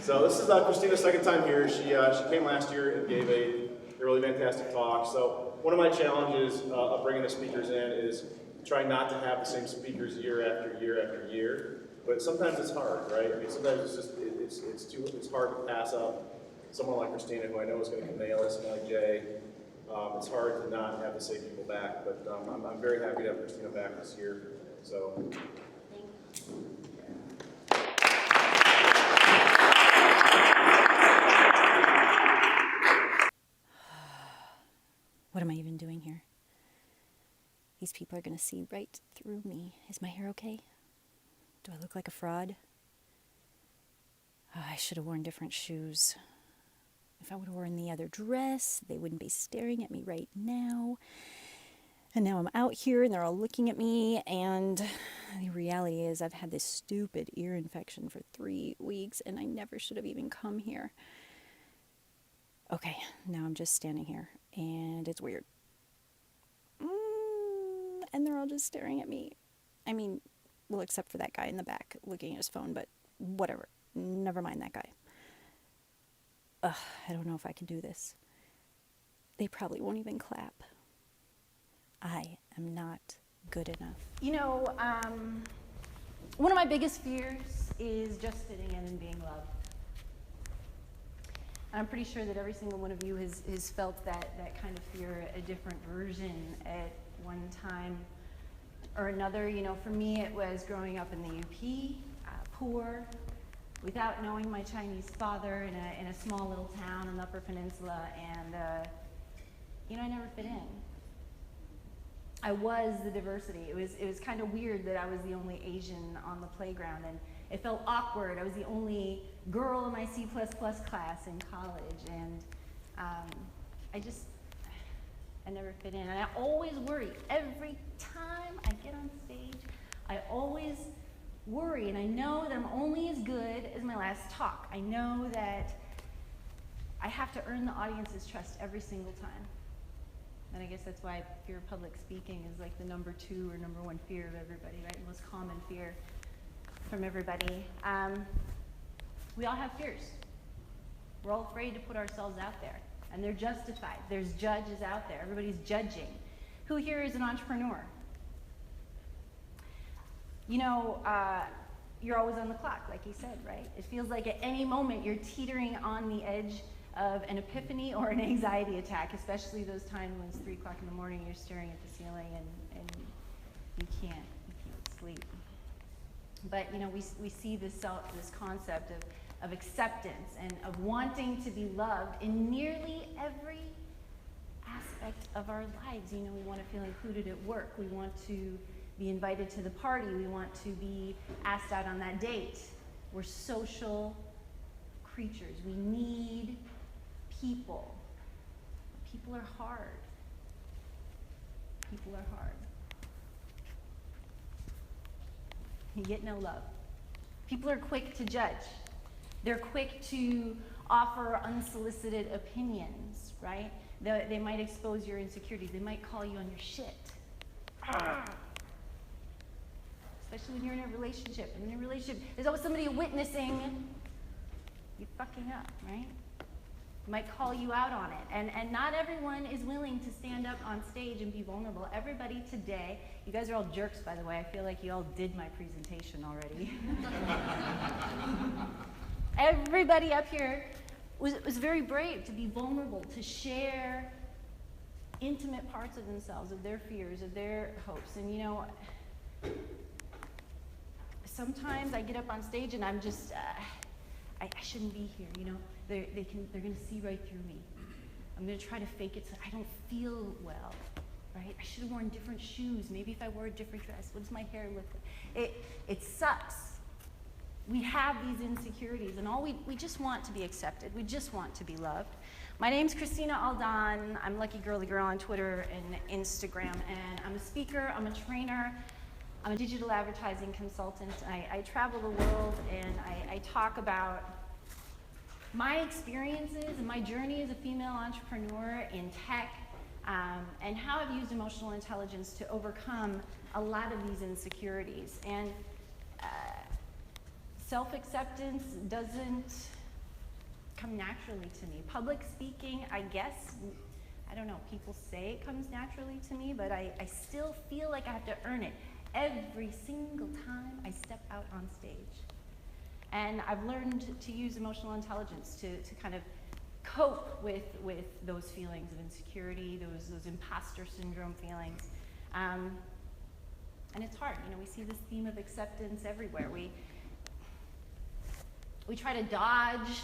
So this is Christina's second time here. She came last year and gave a really fantastic talk. So one of my challenges of bringing the speakers in is trying not to have the same speakers year after year after year. But sometimes it's hard, right? I mean, sometimes it's just it's hard to pass up someone like Christina, who I know is going to nail this, and like Jay. It's hard to not have the same people back, but I'm very happy to have Christina back this year. So. What am I even doing here? These people are going to see right through me. Is my hair okay? Do I look like a fraud? Oh, I should have worn different shoes. If I would have worn the other dress, they wouldn't be staring at me right now. And now I'm out here and they're all looking at me, and the reality is I've had this stupid ear infection for 3 weeks and I never should have even come here. Okay, now I'm just standing here and it's weird. And they're all just staring at me. I mean, well, except for that guy in the back looking at his phone, but whatever. Never mind that guy. I don't know if I can do this. They probably won't even clap. I am not good enough. You know, one of my biggest fears is just fitting in and being loved. I'm pretty sure that every single one of you has felt that kind of fear, a different version at one time or another. You know, for me it was growing up in the UP, poor, without knowing my Chinese father in a small little town in the Upper Peninsula, and you know, I never fit in. I was the diversity. It was kind of weird that I was the only Asian on the playground, and it felt awkward. I was the only girl in my C++ class in college, and I never fit in. And I always worry. Every time I get on stage, I always worry, and I know that I'm only as good as my last talk. I know that I have to earn the audience's trust every single time. And I guess that's why fear of public speaking is like the number 2 or number 1 fear of everybody, right? The most common fear from everybody. We all have fears. We're all afraid to put ourselves out there, and they're justified. There's judges out there. Everybody's judging. Who here is an entrepreneur? You know, you're always on the clock, like he said, right? It feels like at any moment you're teetering on the edge of an epiphany or an anxiety attack, especially those times when it's 3 o'clock in the morning, you're staring at the ceiling and you can't sleep. But you know, we see this concept of acceptance and of wanting to be loved in nearly every aspect of our lives. You know, we want to feel included at work. We want to be invited to the party. We want to be asked out on that date. We're social creatures. We need people. People are hard. People are hard. You get no love. People are quick to judge. They're quick to offer unsolicited opinions, right? They might expose your insecurities. They might call you on your shit. Especially when you're in a relationship. And in a relationship, there's always somebody witnessing you fucking up, right? Might call you out on it. And not everyone is willing to stand up on stage and be vulnerable. Everybody today, you guys are all jerks, by the way. I feel like you all did my presentation already. Everybody up here was very brave to be vulnerable, to share intimate parts of themselves, of their fears, of their hopes. And you know, sometimes I get up on stage and I'm just, I shouldn't be here, you know. They're going to see right through me. I'm going to try to fake it so I don't feel well, right? I should have worn different shoes. Maybe if I wore a different dress, what does my hair look like? It sucks. We have these insecurities, and all we just want to be accepted. We just want to be loved. My name's Christina Aldan. I'm Lucky Girly Girl on Twitter and Instagram, and I'm a speaker, I'm a trainer, I'm a digital advertising consultant. I travel the world, and I talk about my experiences and my journey as a female entrepreneur in tech, and how I've used emotional intelligence to overcome a lot of these insecurities. And self-acceptance doesn't come naturally to me. Public speaking, I guess, I don't know, people say it comes naturally to me, but I still feel like I have to earn it every single time I step out on stage. And I've learned to use emotional intelligence to kind of cope with those feelings of insecurity, those imposter syndrome feelings. And it's hard. You know, we see this theme of acceptance everywhere. We try to dodge,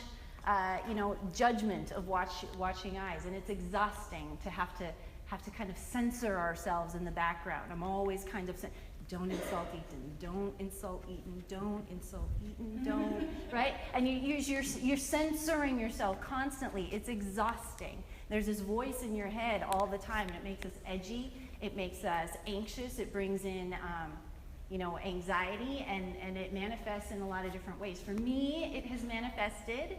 judgment of watching eyes, and it's exhausting to have to kind of censor ourselves in the background. I'm always kind of saying, don't insult Ethan, don't insult Ethan, don't insult Ethan, don't, right? And you're censoring yourself constantly. It's exhausting. There's this voice in your head all the time, and it makes us edgy, it makes us anxious, it brings in anxiety, and it manifests in a lot of different ways. For me, it has manifested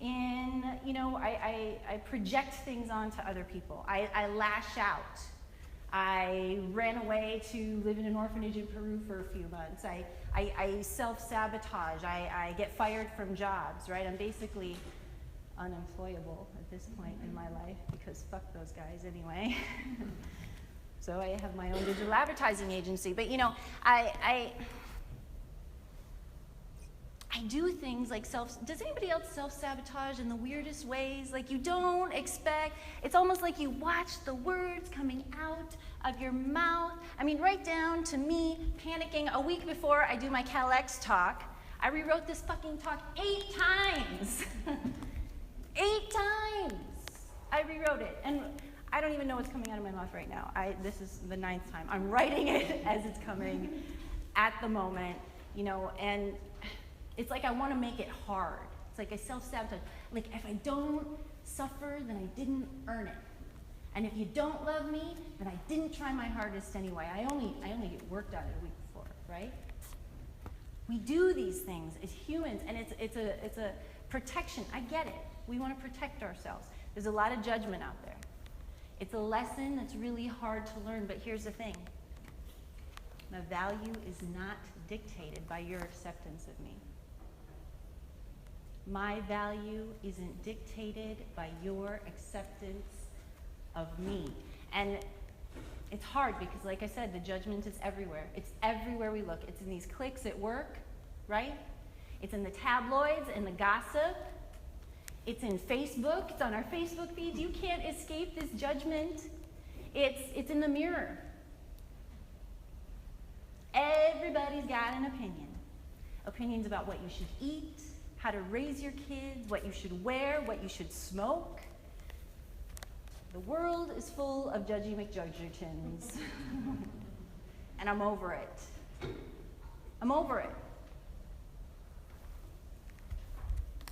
in, I project things onto other people. I lash out. I ran away to live in an orphanage in Peru for a few months. I self-sabotage. I get fired from jobs, right? I'm basically unemployable at this point in my life because fuck those guys anyway. So I have my own digital advertising agency. But I do things like does anybody else self-sabotage in the weirdest ways? Like you don't expect, it's almost like you watch the words coming out of your mouth. I mean, right down to me panicking a week before I do my KalamazooX talk. I rewrote this fucking talk 8 times. 8 times I rewrote it. And I don't even know what's coming out of my mouth right now. This is the 9th time. I'm writing it as it's coming at the moment, and it's like I want to make it hard. It's like I self-sabotage. Like if I don't suffer, then I didn't earn it. And if you don't love me, then I didn't try my hardest anyway. I only get worked on it a week before, right? We do these things as humans, and it's a protection. I get it. We want to protect ourselves. There's a lot of judgment out there. It's a lesson that's really hard to learn, but here's the thing. My value is not dictated by your acceptance of me. My value isn't dictated by your acceptance of me. And it's hard because, like I said, the judgment is everywhere. It's everywhere we look. It's in these cliques at work, right? It's in the tabloids and the gossip. It's in Facebook. It's on our Facebook feeds. You can't escape this judgment. It's in the mirror. Everybody's got an opinion. Opinions about what you should eat, how to raise your kids, what you should wear, what you should smoke. The world is full of judgy McJudgertons. And I'm over it. I'm over it.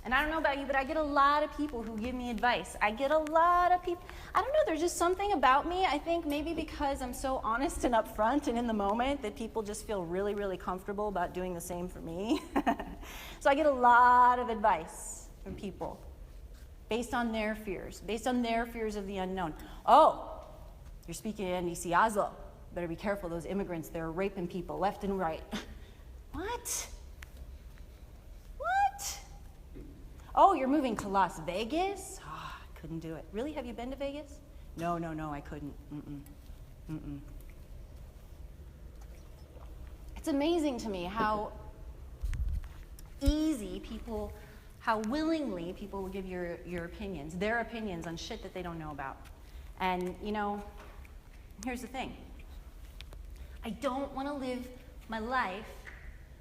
And I don't know about you, but I get a lot of people who give me advice. I get a lot of people. I don't know, there's just something about me. I think maybe because I'm so honest and upfront and in the moment that people just feel really, really comfortable about doing the same for me. So I get a lot of advice from people based on their fears of the unknown. Oh, you're speaking at NDC Oslo. Better be careful, those immigrants, they're raping people left and right. What? Oh, you're moving to Las Vegas? Oh, I couldn't do it. Really? Have you been to Vegas? No, I couldn't. It's amazing to me how how willingly people will give your opinions, their opinions on shit that they don't know about. And, here's the thing. I don't want to live my life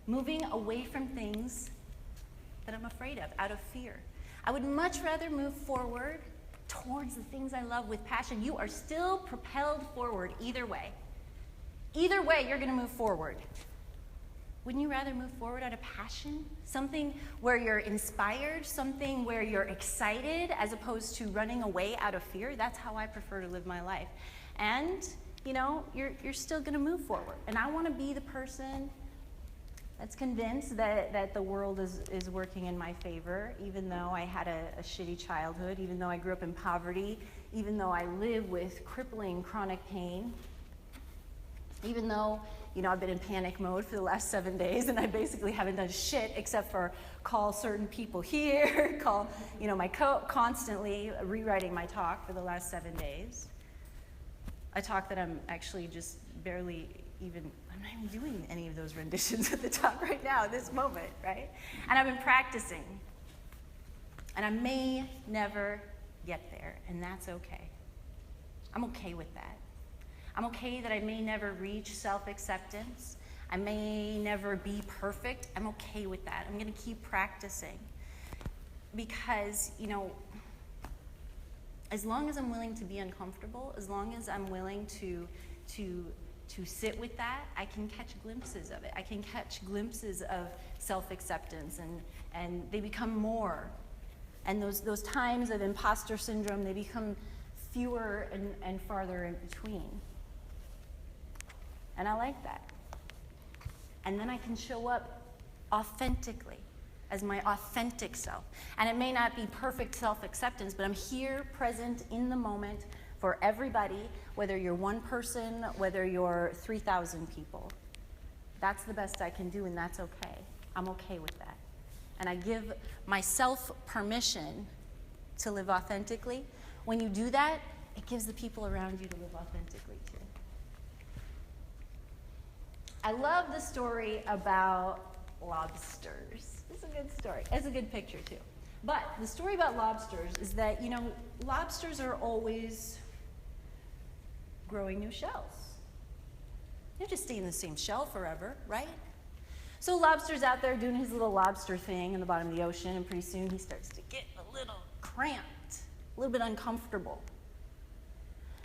moving away from things that I'm afraid of, out of fear. I would much rather move forward towards the things I love with passion. You are still propelled forward either way. Either way, you're going to move forward. Wouldn't you rather move forward out of passion? Something where you're inspired, something where you're excited, as opposed to running away out of fear? That's how I prefer to live my life. And, you're still going to move forward. And I want to be the person that's convinced that the world is working in my favor, even though I had a shitty childhood, even though I grew up in poverty, even though I live with crippling chronic pain, even though, I've been in panic mode for the last 7 days, and I basically haven't done shit except for call certain people here, call, my constantly rewriting my talk for the last 7 days. A talk that I'm actually just barely I'm not even doing any of those renditions at the talk right now, at this moment, right? And I've been practicing. And I may never get there, and that's okay. I'm okay with that. I'm okay that I may never reach self-acceptance. I may never be perfect. I'm okay with that. I'm going to keep practicing. Because, as long as I'm willing to be uncomfortable, as long as I'm willing to sit with that, I can catch glimpses of it. I can catch glimpses of self-acceptance, and they become more. And those times of imposter syndrome, they become fewer and farther in between. And I like that. And then I can show up authentically as my authentic self. And it may not be perfect self-acceptance, but I'm here, present in the moment for everybody, whether you're one person, whether you're 3,000 people. That's the best I can do, and that's okay. I'm okay with that. And I give myself permission to live authentically. When you do that, it gives the people around you to live authentically too. I love the story about lobsters. It's a good story. It's a good picture too. But the story about lobsters is that, lobsters are always growing new shells. They don't just stay in the same shell forever, right? So lobster's out there doing his little lobster thing in the bottom of the ocean, and pretty soon he starts to get a little cramped, a little bit uncomfortable.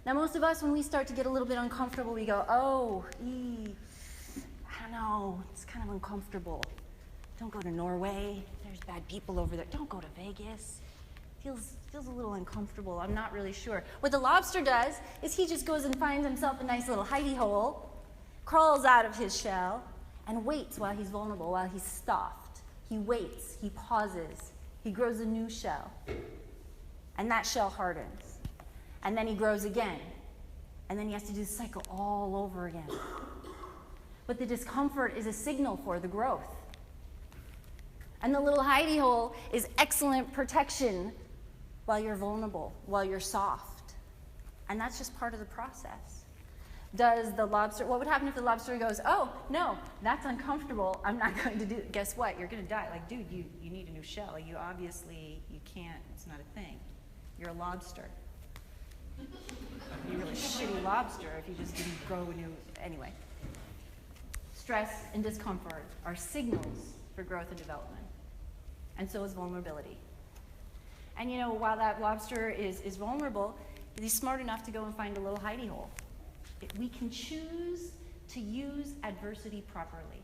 Now most of us, when we start to get a little bit uncomfortable, we go, oh, I don't know, it's kind of uncomfortable. Don't go to Norway, there's bad people over there. Don't go to Vegas. Feels a little uncomfortable, I'm not really sure. What the lobster does is he just goes and finds himself a nice little hidey hole, crawls out of his shell, and waits while he's vulnerable, while he's stuffed. He waits, he pauses, he grows a new shell. And that shell hardens. And then he grows again. And then he has to do the cycle all over again. But the discomfort is a signal for the growth. And the little hidey hole is excellent protection while you're vulnerable, while you're soft. And that's just part of the process. Does the lobster, what would happen if the lobster goes, oh, no, that's uncomfortable, I'm not going to do it. Guess what? You're going to die. Like, dude, you need a new shell. You can't, it's not a thing. You're a lobster. You're a really shitty lobster if you just didn't grow a new, anyway. Stress and discomfort are signals for growth and development. And so is vulnerability. And while that lobster is vulnerable, he's smart enough to go and find a little hidey hole. We can choose to use adversity properly.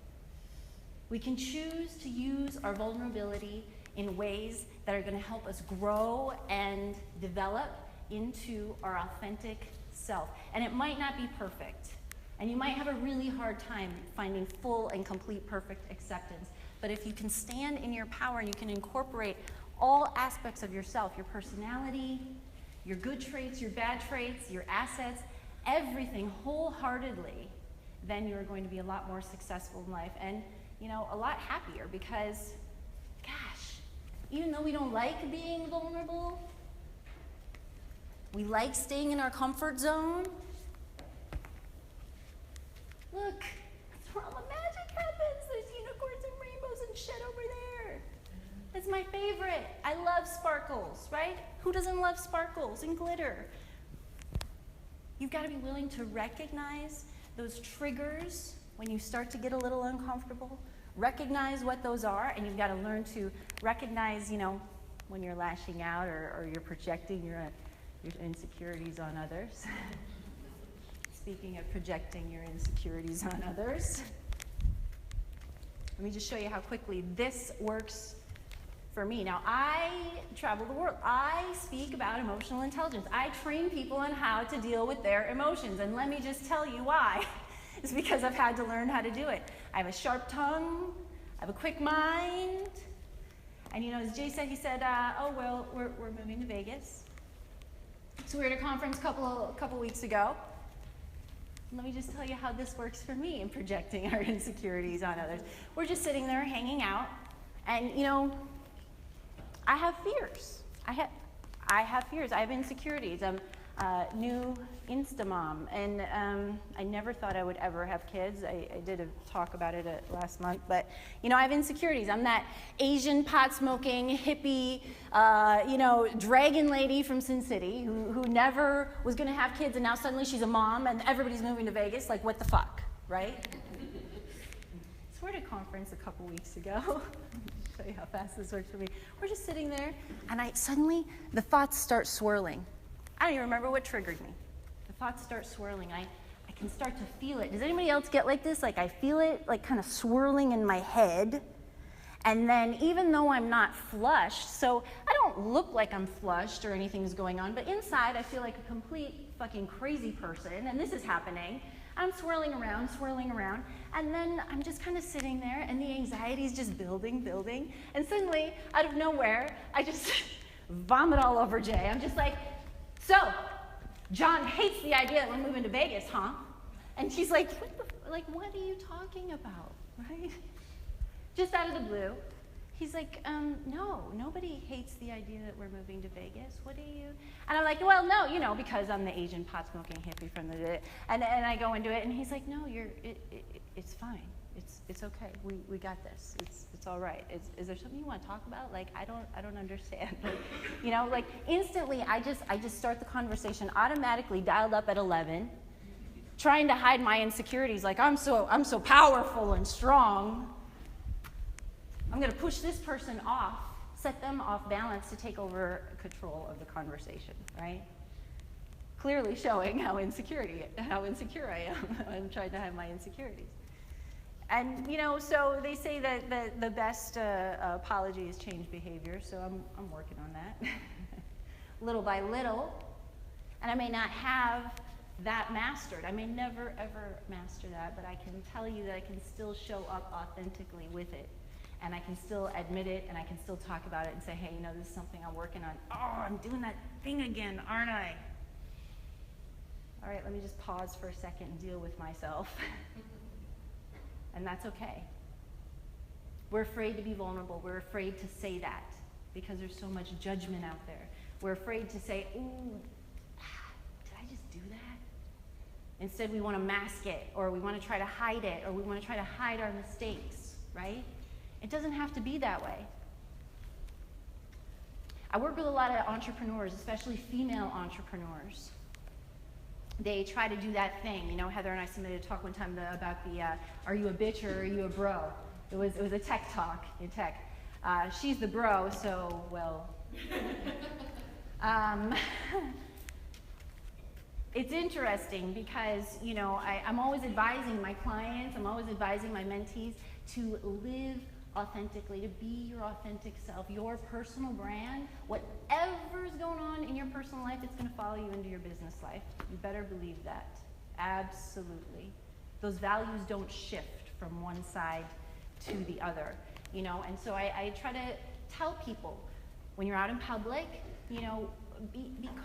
We can choose to use our vulnerability in ways that are going to help us grow and develop into our authentic self. And it might not be perfect. And you might have a really hard time finding full and complete perfect acceptance. But if you can stand in your power and you can incorporate all aspects of yourself, your personality, your good traits, your bad traits, your assets, everything wholeheartedly, then you're going to be a lot more successful in life and, a lot happier because, gosh, even though we don't like being vulnerable, we like staying in our comfort zone. Look, that's where all the magic happens. There's unicorns and rainbows and shit over there. That's my favorite. I love sparkles, right? Who doesn't love sparkles and glitter? You've got to be willing to recognize those triggers when you start to get a little uncomfortable. Recognize what those are, and you've got to learn to recognize, when you're lashing out or you're projecting your insecurities on others. Speaking of projecting your insecurities on others, let me just show you how quickly this works for me. Now, I travel the world. I speak about emotional intelligence. I train people on how to deal with their emotions. And let me just tell you why. It's because I've had to learn how to do it. I have a sharp tongue. I have a quick mind. And as Jay said, he said, we're moving to Vegas. So we were at a conference a couple weeks ago. Let me just tell you how this works for me in projecting our insecurities on others. We're just sitting there hanging out, and I have fears. I have fears. I have insecurities. I'm new Instamom, and I never thought I would ever have kids. I did a talk about it last month, but I have insecurities. I'm that Asian pot-smoking hippie, dragon lady from Sin City who never was going to have kids, and now suddenly she's a mom, and everybody's moving to Vegas. Like, what the fuck, right? So we're at a conference a couple weeks ago. Show you how fast this works for me. We're just sitting there, and suddenly the thoughts start swirling. I don't even remember what triggered me. The thoughts start swirling. I can start to feel it. Does anybody else get like this? Like, I feel it like kind of swirling in my head. And then even though I'm not flushed, so I don't look like I'm flushed or anything's going on, but inside I feel like a complete fucking crazy person, and this is happening. I'm swirling around, and then I'm just kind of sitting there, and the anxiety's just building, and suddenly, out of nowhere, I just vomit all over Jay. I'm just like, so, John hates the idea that we're moving to Vegas, huh? And she's like, what are you talking about, right? Just out of the blue. He's like, no, nobody hates the idea that we're moving to Vegas. What do you? And I'm like, well, no, because I'm the Asian pot-smoking hippie from the, and I go into it, and he's like, no, it's fine. It's okay. We got this. It's all right. Is there something you want to talk about? Like, I don't understand. Like, instantly, I just start the conversation automatically dialed up at 11, trying to hide my insecurities. Like, I'm so powerful and strong. I'm going to push this person off, set them off balance to take over control of the conversation, right? Clearly showing how insecure I am. I'm trying to hide my insecurities. And, so they say that the best apology is change behavior, so I'm working on that. Little by little. And I may not have that mastered. I may never, ever master that, but I can tell you that I can still show up authentically with it. And I can still admit it, and I can still talk about it and say, hey, this is something I'm working on. Oh, I'm doing that thing again, aren't I? All right, let me just pause for a second and deal with myself. And that's okay. We're afraid to be vulnerable. We're afraid to say that because there's so much judgment out there. We're afraid to say, ooh, did I just do that? Instead, we want to mask it, or we want to try to hide it, or we want to try to hide our mistakes, right? It doesn't have to be that way. I work with a lot of entrepreneurs, especially female entrepreneurs. They try to do that thing. Heather and I submitted a talk one time about the, are you a bitch or are you a bro? It was a tech talk in tech. She's the bro, so, well. It's interesting because, I'm always advising my clients, I'm always advising my mentees to live authentically, to be your authentic self, your personal brand. Whatever's going on in your personal life, it's going to follow you into your business life. You better believe that. Absolutely. Those values don't shift from one side to the other, and so I try to tell people, when you're out in public, be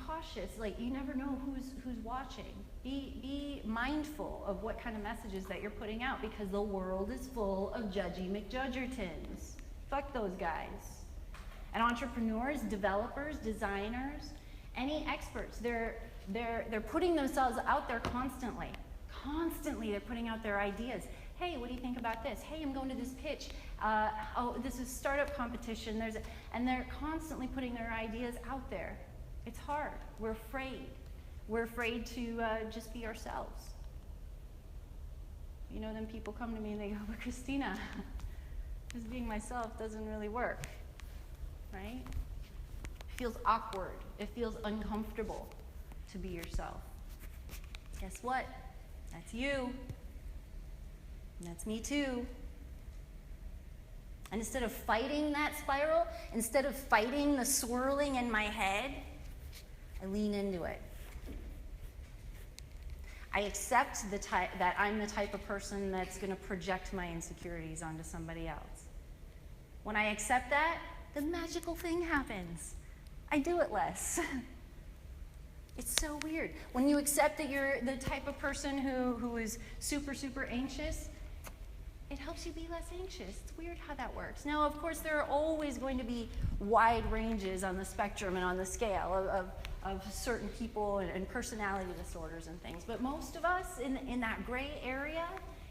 cautious. Like, you never know who's watching. Be mindful of what kind of messages that you're putting out, because the world is full of judgy McJudgertons. Fuck those guys. And entrepreneurs, developers, designers, any experts, they're putting themselves out there constantly. Constantly, they're putting out their ideas. Hey, what do you think about this? Hey, I'm going to this pitch. This is startup competition. And they're constantly putting their ideas out there. It's hard. We're afraid. We're afraid to just be ourselves. Then people come to me and they go, but Christina, just being myself doesn't really work, right? It feels awkward. It feels uncomfortable to be yourself. Guess what? That's you. And that's me too. And instead of fighting that spiral, instead of fighting the swirling in my head, I lean into it. I accept that I'm the type of person that's going to project my insecurities onto somebody else. When I accept that, the magical thing happens. I do it less. It's so weird. When you accept that you're the type of person who is super, super anxious, it helps you be less anxious. It's weird how that works. Now, of course, there are always going to be wide ranges on the spectrum and on the scale of certain people and personality disorders and things. But most of us in that gray area,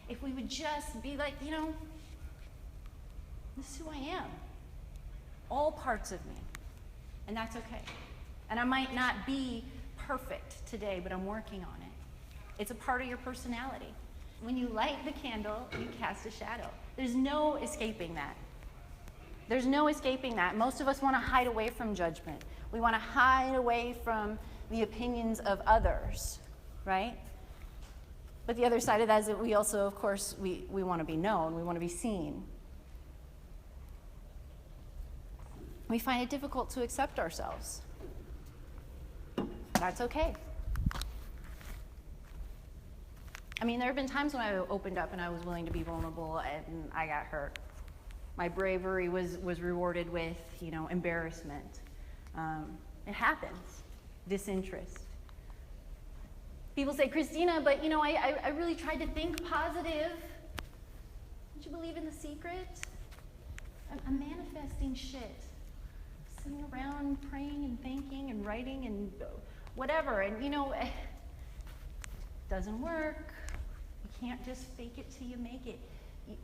if we would just be like, you know, this is who I am. All parts of me. And that's okay. And I might not be perfect today, but I'm working on it. It's a part of your personality. When you light the candle, you cast a shadow. There's no escaping that. There's no escaping that. Most of us want to hide away from judgment. We want to hide away from the opinions of others, right? But the other side of that is that we also, of course, we want to be known. We want to be seen. We find it difficult to accept ourselves. That's okay. I mean, there have been times when I opened up and I was willing to be vulnerable and I got hurt. My bravery was rewarded with, you know, embarrassment. It happens. Disinterest. People say, Christina, but you know, I really tried to think positive. Don't you believe in the secret? I'm manifesting shit. Sitting around praying and thinking and writing and whatever. And you know, it doesn't work. You can't just fake it till you make it.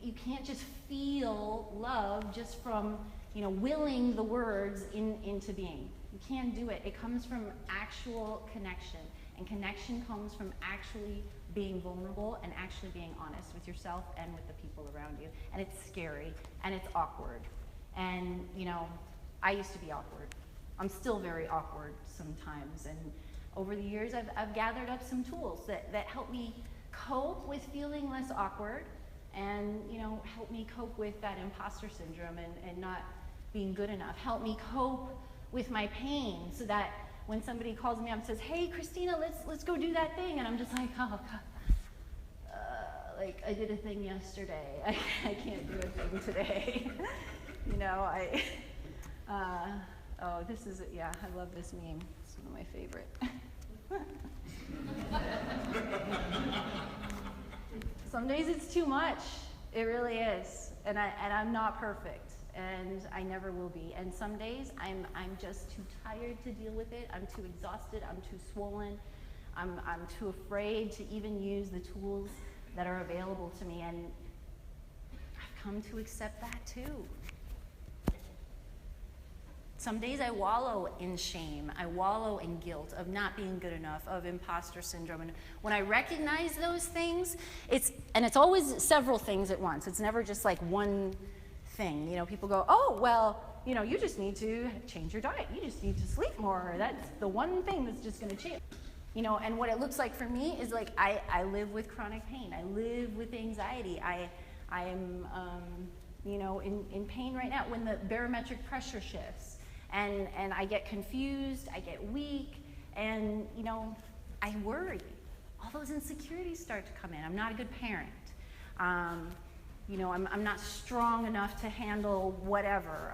You can't just feel love just from, you know, willing the words into being. You can't do it. It comes from actual connection. And connection comes from actually being vulnerable and actually being honest with yourself and with the people around you. And it's scary and it's awkward. And, you know, I used to be awkward. I'm still very awkward sometimes. And over the years, I've gathered up some tools that help me cope with feeling less awkward and, you know, help me cope with that imposter syndrome and not being good enough. Help me cope with my pain so that when somebody calls me up and says, hey, Christina, let's go do that thing. And I'm just like, oh, God. Like, I did a thing yesterday. I can't do a thing today. You know, oh, this is, yeah, I love this meme. It's one of my favorite. Some days it's too much. It really is. And I'm not perfect. And I never will be. And some days I'm just too tired to deal with it. I'm too exhausted. I'm too swollen. I'm too afraid to even use the tools that are available to me. And I've come to accept that too. Some days I wallow in shame. I wallow in guilt of not being good enough, of imposter syndrome. And when I recognize those things, it's always several things at once. It's never just like one thing. You know, people go, oh, well, you know, you just need to change your diet. You just need to sleep more. That's the one thing that's just going to change. You know, and what it looks like for me is like I live with chronic pain. I live with anxiety. I am, you know, in pain right now when the barometric pressure shifts. And I get confused, I get weak, and, you know, I worry. All those insecurities start to come in. I'm not a good parent. You know, I'm not strong enough to handle whatever.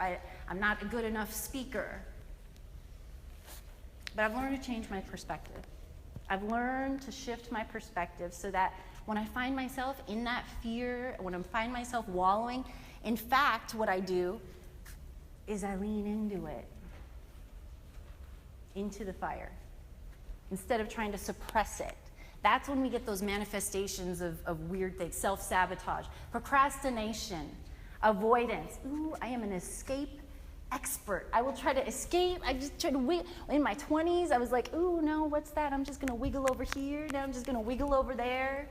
I'm not a good enough speaker. But I've learned to change my perspective. I've learned to shift my perspective so that when I find myself in that fear, when I find myself wallowing, in fact, what I do is I lean into it, into the fire, instead of trying to suppress it. That's when we get those manifestations of weird things, self-sabotage, procrastination, avoidance. Ooh, I am an escape expert. I will try to escape. I just try to wiggle. In my 20s, I was like, ooh, no, what's that? I'm just going to wiggle over here. Now I'm just going to wiggle over there.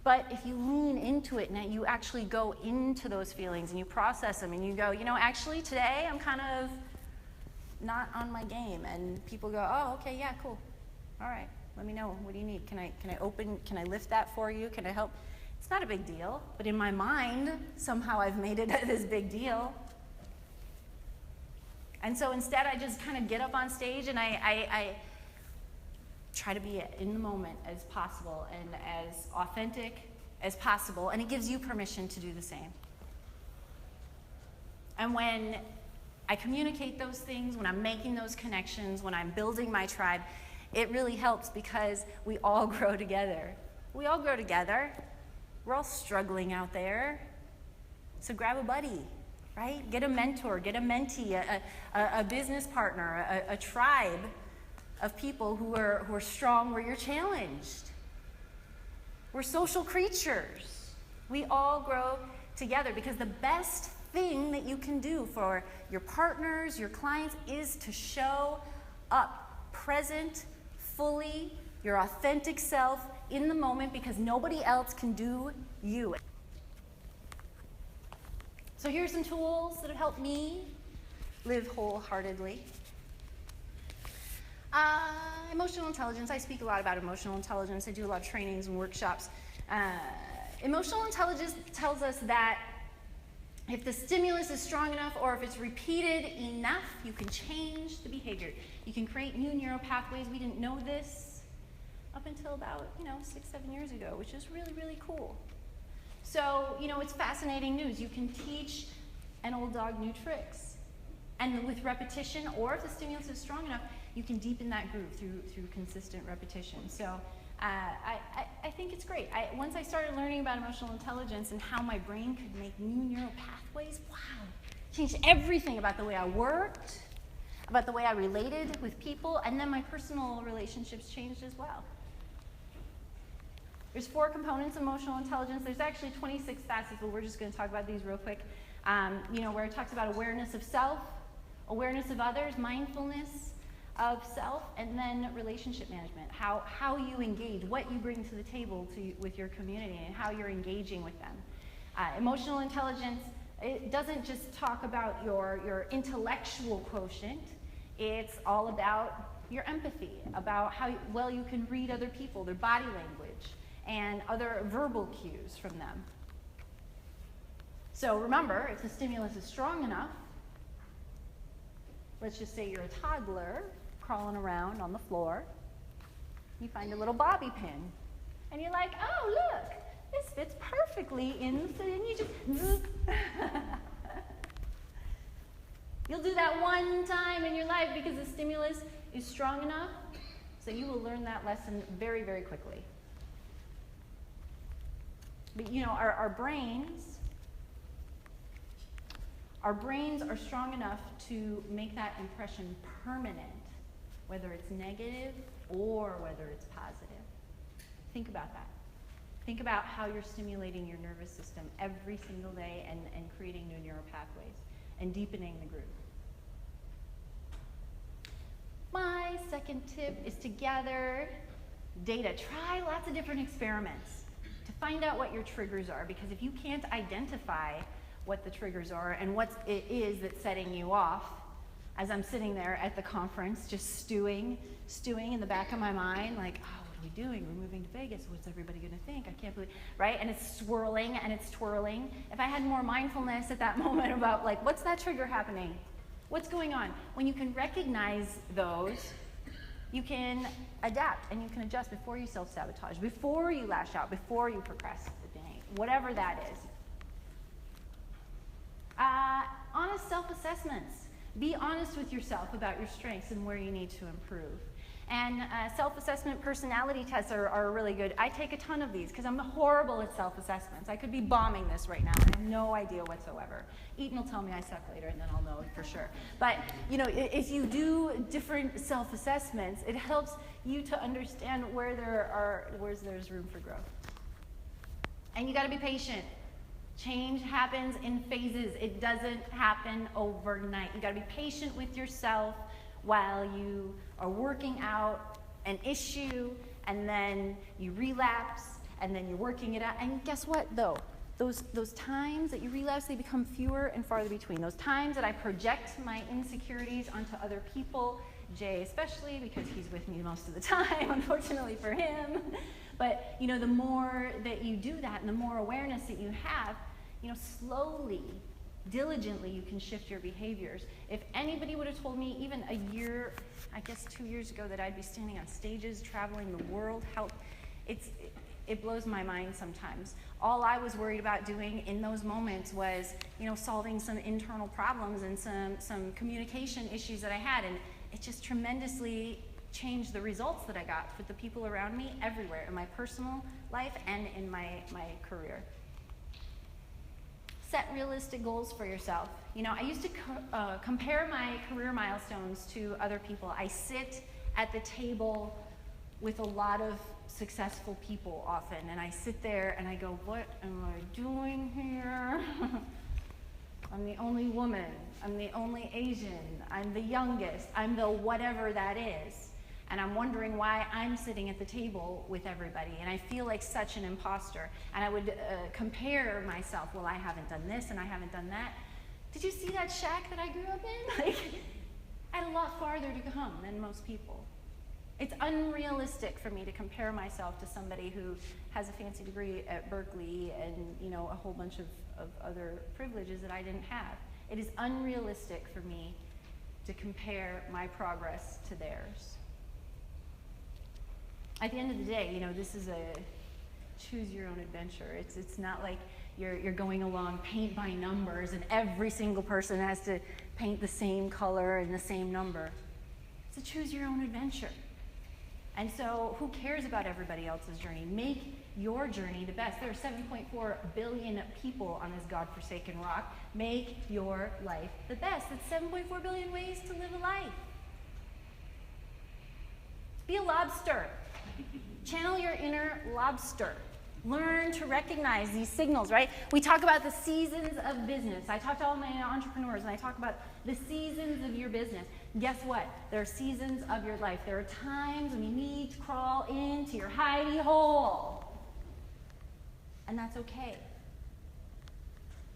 But if you lean into it and you actually go into those feelings and you process them and you go, you know, actually today I'm kind of not on my game. And people go, oh, okay, yeah, cool. All right, let me know. What do you need? Can I lift that for you? Can I help? It's not a big deal. But in my mind, somehow I've made it this big deal. And so instead I just kind of get up on stage and I try to be in the moment as possible and as authentic as possible, and it gives you permission to do the same. And when I communicate those things, when I'm making those connections, when I'm building my tribe, it really helps because we all grow together. We all grow together. We're all struggling out there. So grab a buddy, right? Get a mentor, get a mentee, a business partner, a tribe of people who are strong where you're challenged. We're social creatures. We all grow together because the best thing that you can do for your partners, your clients, is to show up present, fully, your authentic self in the moment, because nobody else can do you. So here's some tools that have helped me live wholeheartedly. Emotional intelligence. I speak a lot about emotional intelligence. I do a lot of trainings and workshops. Emotional intelligence tells us that if the stimulus is strong enough or if it's repeated enough, you can change the behavior. You can create new neural pathways. We didn't know this up until about, 6-7 years ago, which is really, really cool. So, it's fascinating news. You can teach an old dog new tricks. And with repetition, or if the stimulus is strong enough, you can deepen that groove through consistent repetition. So I think it's great. Once I started learning about emotional intelligence and how my brain could make new neural pathways, wow, changed everything about the way I worked, about the way I related with people, and then my personal relationships changed as well. There's 4 components of emotional intelligence. There's actually 26 facets, but we're just going to talk about these real quick. Where it talks about awareness of self, awareness of others, mindfulness of self, and then relationship management, how you engage, what you bring to the table with your community, and how you're engaging with them. Emotional intelligence, it doesn't just talk about your intellectual quotient. It's all about your empathy, about how well you can read other people, their body language, and other verbal cues from them. So remember, if the stimulus is strong enough, let's just say you're a toddler crawling around on the floor, you find a little bobby pin, and you're like, oh, look, this fits perfectly in the thing, you just, you'll do that one time in your life because the stimulus is strong enough, so you will learn that lesson very, very quickly. But our brains are strong enough to make that impression permanent, whether it's negative or whether it's positive. Think about that. Think about how you're stimulating your nervous system every single day and creating new neural pathways and deepening the groove. My second tip is to gather data. Try lots of different experiments to find out what your triggers are, because if you can't identify what the triggers are and what it is that's setting you off, as I'm sitting there at the conference just stewing in the back of my mind, like, oh, what are we doing? We're moving to Vegas. What's everybody going to think? I can't believe, right? And it's swirling and it's twirling. If I had more mindfulness at that moment about, like, what's that trigger happening? What's going on? When you can recognize those, you can adapt and you can adjust before you self-sabotage, before you lash out, before you procrastinate, whatever that is. Honest self-assessments. Be honest with yourself about your strengths and where you need to improve. And self-assessment personality tests are really good. I take a ton of these because I'm horrible at self-assessments. I could be bombing this right now. I have no idea whatsoever. Eaton will tell me I suck later, and then I'll know for sure. But if you do different self-assessments, it helps you to understand where there's room for growth. And you got to be patient. Change happens in phases. It doesn't happen overnight. You got to be patient with yourself while you are working out an issue, and then you relapse, and then you're working it out. And guess what, though? Those times that you relapse, they become fewer and farther between. Those times that I project my insecurities onto other people, Jay especially, because he's with me most of the time, unfortunately for him. But, the more that you do that and the more awareness that you have, slowly, diligently, you can shift your behaviors. If anybody would have told me even a year, I guess 2 years ago, that I'd be standing on stages, traveling the world, it blows my mind sometimes. All I was worried about doing in those moments was, solving some internal problems and some communication issues that I had, and it just tremendously changed the results that I got with the people around me everywhere, in my personal life and in my career. Set realistic goals for yourself. I used to compare my career milestones to other people. I sit at the table with a lot of successful people often, and I sit there and I go, what am I doing here? I'm the only woman, I'm the only Asian, I'm the youngest, I'm the whatever that is. And I'm wondering why I'm sitting at the table with everybody, and I feel like such an imposter. And I would compare myself, well, I haven't done this and I haven't done that. Did you see that shack that I grew up in? I had a lot farther to come than most people. It's unrealistic for me to compare myself to somebody who has a fancy degree at Berkeley and a whole bunch of other privileges that I didn't have. It is unrealistic for me to compare my progress to theirs. At the end of the day, this is a choose your own adventure. It's not like you're going along paint by numbers and every single person has to paint the same color and the same number. It's a choose your own adventure. And so who cares about everybody else's journey? Make your journey the best. There are 7.4 billion people on this godforsaken rock. Make your life the best. That's 7.4 billion ways to live a life. Be a lobster. Channel your inner lobster. Learn to recognize these signals, right? We talk about the seasons of business. I talk to all my entrepreneurs and I talk about the seasons of your business. Guess what? There are seasons of your life. There are times when you need to crawl into your hidey hole. And that's okay.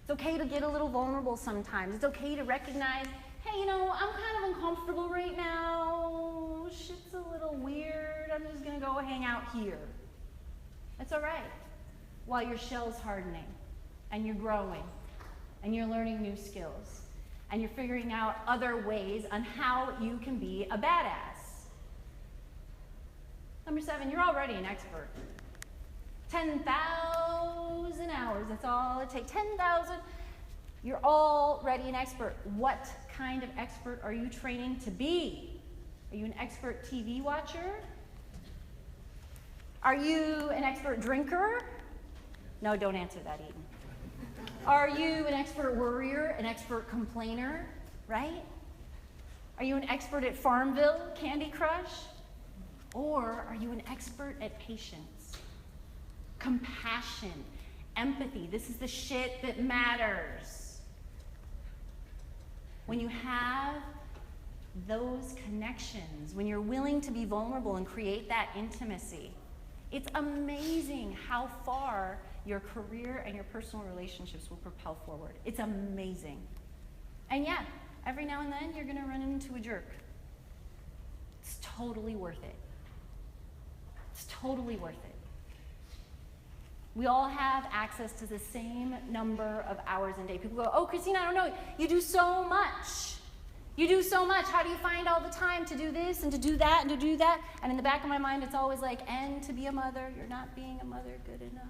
It's okay to get a little vulnerable sometimes. It's okay to recognize, hey, I'm kind of uncomfortable right now. Shit's a little weird. I'm just going to go hang out here. That's all right. While your shell's hardening and you're growing and you're learning new skills and you're figuring out other ways on how you can be a badass. Number 7, you're already an expert. 10,000 hours, that's all it takes. 10,000, you're already an expert. What kind of expert are you training to be? Are you an expert TV watcher? Are you an expert drinker? No, don't answer that, Eden. Are you an expert worrier, an expert complainer, right? Are you an expert at Farmville, Candy Crush? Or are you an expert at patience, compassion, empathy? This is the shit that matters. When you have those connections, when you're willing to be vulnerable and create that intimacy, it's amazing how far your career and your personal relationships will propel forward. It's amazing. And yeah, every now and then you're gonna run into a jerk. It's totally worth it. It's totally worth it. We all have access to the same number of hours in a day. People go, oh, Christina, I don't know, you do so much. You do so much. How do you find all the time to do this and to do that and to do that? And in the back of my mind, it's always like, and to be a mother, you're not being a mother good enough.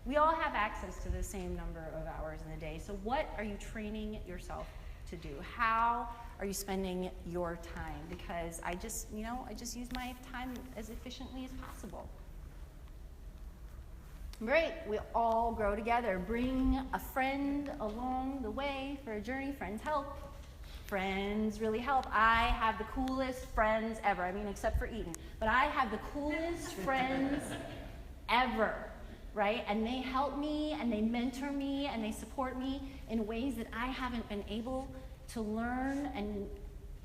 We all have access to the same number of hours in a day. So what are you training yourself to do? How are you spending your time? Because I just use my time as efficiently as possible. Great, we all grow together. Bring a friend along the way for a journey. Friends help. Friends really help. I have the coolest friends ever. I mean, except for Eden. But I have the coolest friends ever, right? And they help me, and they mentor me, and they support me in ways that I haven't been able to learn and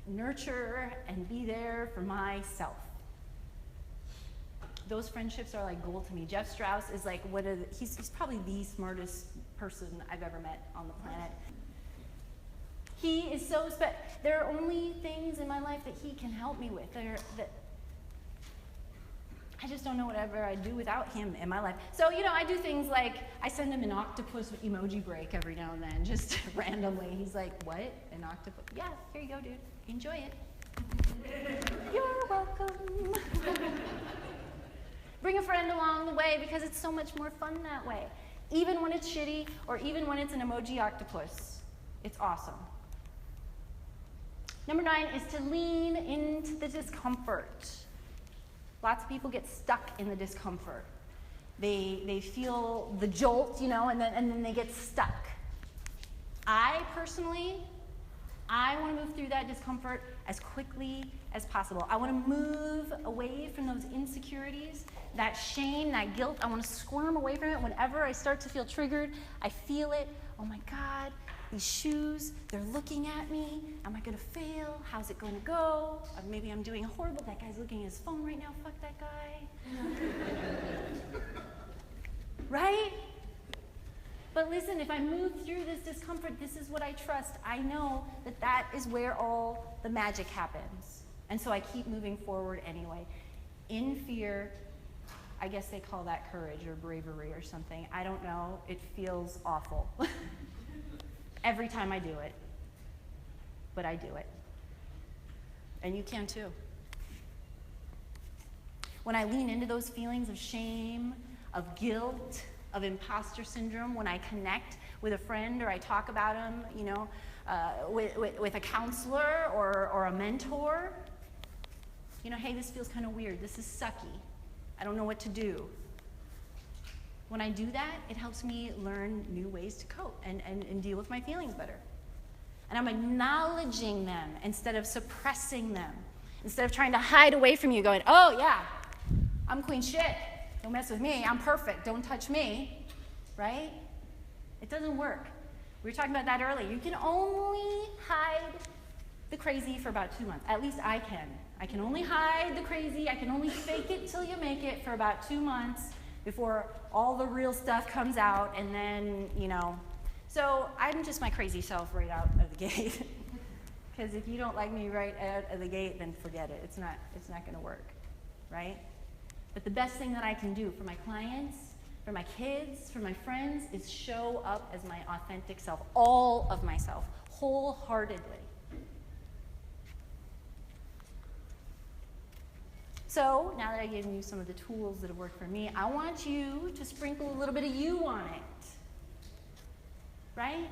nurture and be there for myself. Those friendships are like gold to me. Jeff Strauss is like he's probably the smartest person I've ever met on the planet. He is so special. There are only things in my life that he can help me with. I just don't know whatever I'd do without him in my life. So, I do things like I send him an octopus emoji break every now and then, just randomly. He's like, what? An octopus? Yeah, here you go, dude. Enjoy it. You're welcome. bring a friend along the way because it's so much more fun that way. Even when it's shitty, or even when it's an emoji octopus. It's awesome. Number 9 is to lean into the discomfort. Lots of people get stuck in the discomfort. They feel the jolt, and then they get stuck. I personally want to move through that discomfort as quickly as possible. I want to move away from those insecurities, that shame, that guilt. I want to squirm away from it. Whenever I start to feel triggered, I feel it. Oh my God, these shoes, they're looking at me. Am I going to fail? How's it going to go? Maybe I'm doing horrible. That guy's looking at his phone right now. Fuck that guy. Right? But listen, if I move through this discomfort, this is what I trust. I know that that is where all the magic happens. And so I keep moving forward anyway. In fear, I guess they call that courage or bravery or something. I don't know. It feels awful. Every time I do it. But I do it. And you can too. When I lean into those feelings of shame, of guilt, of imposter syndrome, when I connect with a friend or I talk about them, with a counselor or a mentor, hey, this feels kind of weird. This is sucky. I don't know what to do. When I do that, it helps me learn new ways to cope and deal with my feelings better. And I'm acknowledging them instead of suppressing them. Instead of trying to hide away from you, going, oh yeah, I'm queen shit. Don't mess with me. I'm perfect. Don't touch me. Right? It doesn't work. We were talking about that earlier. You can only hide the crazy for about 2 months. At least I can. I can only hide the crazy. I can only fake it till you make it for about 2 months before all the real stuff comes out. And then, So I'm just my crazy self right out of the gate. Because if you don't like me right out of the gate, then forget it. It's not going to work. Right? But the best thing that I can do for my clients, for my kids, for my friends, is show up as my authentic self, all of myself, wholeheartedly. So, now that I've given you some of the tools that have worked for me, I want you to sprinkle a little bit of you on it. Right?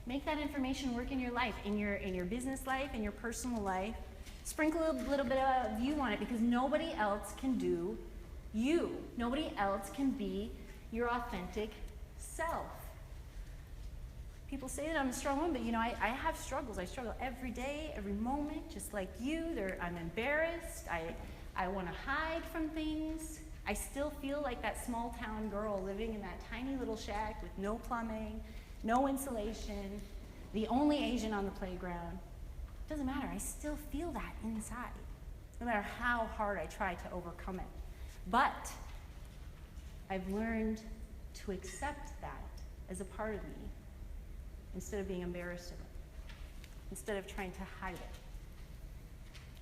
Make that information work in your life, in your business life, in your personal life. Sprinkle a little bit of you on it, because nobody else can do you. Nobody else can be your authentic self. People say that I'm a strong woman, but I have struggles. I struggle every day, every moment, just like you. I'm embarrassed. I want to hide from things. I still feel like that small town girl living in that tiny little shack with no plumbing, no insulation, the only Asian on the playground. Doesn't matter. I still feel that inside, no matter how hard I try to overcome it. But I've learned to accept that as a part of me instead of being embarrassed of it, instead of trying to hide it.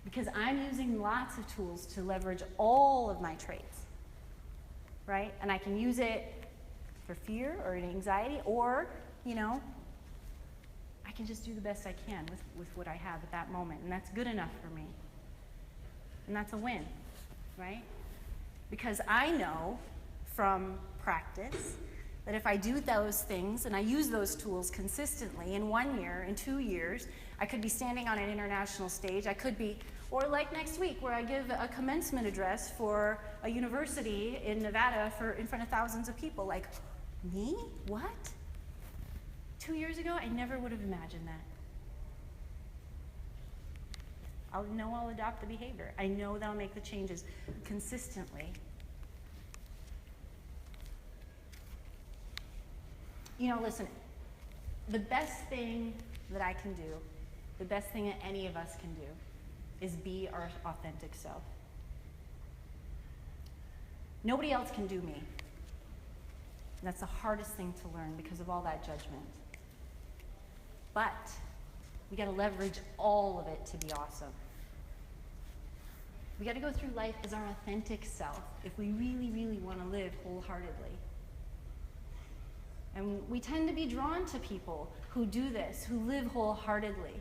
Because I'm using lots of tools to leverage all of my traits, right? And I can use it for fear or anxiety, or, I can just do the best I can with what I have at that moment. And that's good enough for me. And that's a win, right? Because I know from practice that if I do those things and I use those tools consistently, in 1 year, in 2 years, I could be standing on an international stage. I could be, or like next week, where I give a commencement address for a university in Nevada in front of thousands of people. Like, me? What? 2 years ago, I never would have imagined that. I'll adopt the behavior. I know that I'll make the changes consistently. Listen, the best thing that I can do, the best thing that any of us can do, is be our authentic self. Nobody else can do me. And that's the hardest thing to learn because of all that judgment. But we got to leverage all of it to be awesome. We got to go through life as our authentic self if we really, really want to live wholeheartedly. And we tend to be drawn to people who do this, who live wholeheartedly.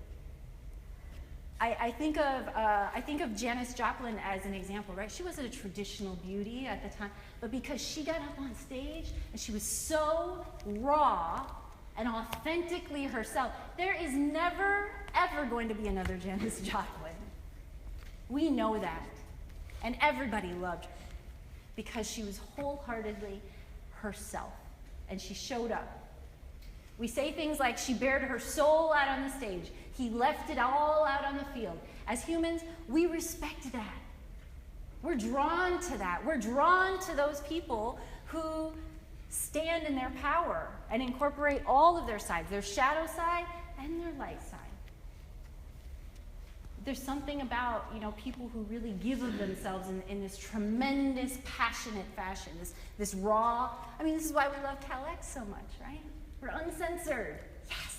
I think of Janis Joplin as an example, right? She wasn't a traditional beauty at the time, but because she got up on stage and she was so raw and authentically herself, there is never, ever going to be another Janis Joplin. We know that. And everybody loved her because she was wholeheartedly herself and she showed up. We say things like she bared her soul out on the stage. He left it all out on the field. As humans, we respect that. We're drawn to that. We're drawn to those people who stand in their power and incorporate all of their sides, their shadow side and their light side. There's something about, people who really give of themselves in this tremendous, passionate fashion, this raw. This is why we love KalamazooX so much, right? We're uncensored. Yes!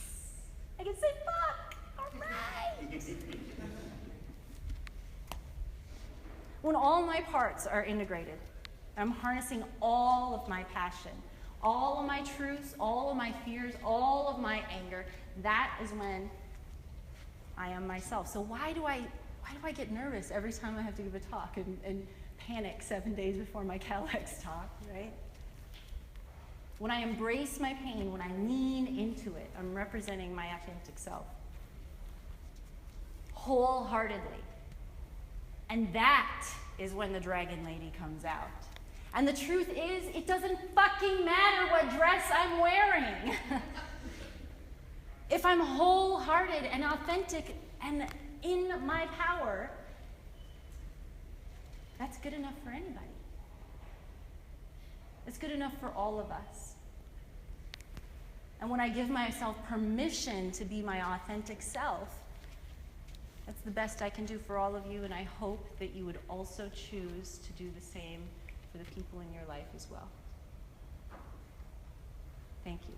I can say fuck! All right! When all my parts are integrated, I'm harnessing all of my passion, all of my truths, all of my fears, all of my anger, that is when I am myself. So why do I get nervous every time I have to give a talk and panic 7 days before my KalamazooX talk, right? When I embrace my pain, when I lean into it, I'm representing my authentic self. Wholeheartedly. And that is when the Dragon Lady comes out. And the truth is, it doesn't fucking matter what dress I'm wearing. If I'm wholehearted and authentic and in my power, that's good enough for anybody. It's good enough for all of us. And when I give myself permission to be my authentic self, that's the best I can do for all of you, and I hope that you would also choose to do the same for the people in your life as well. Thank you.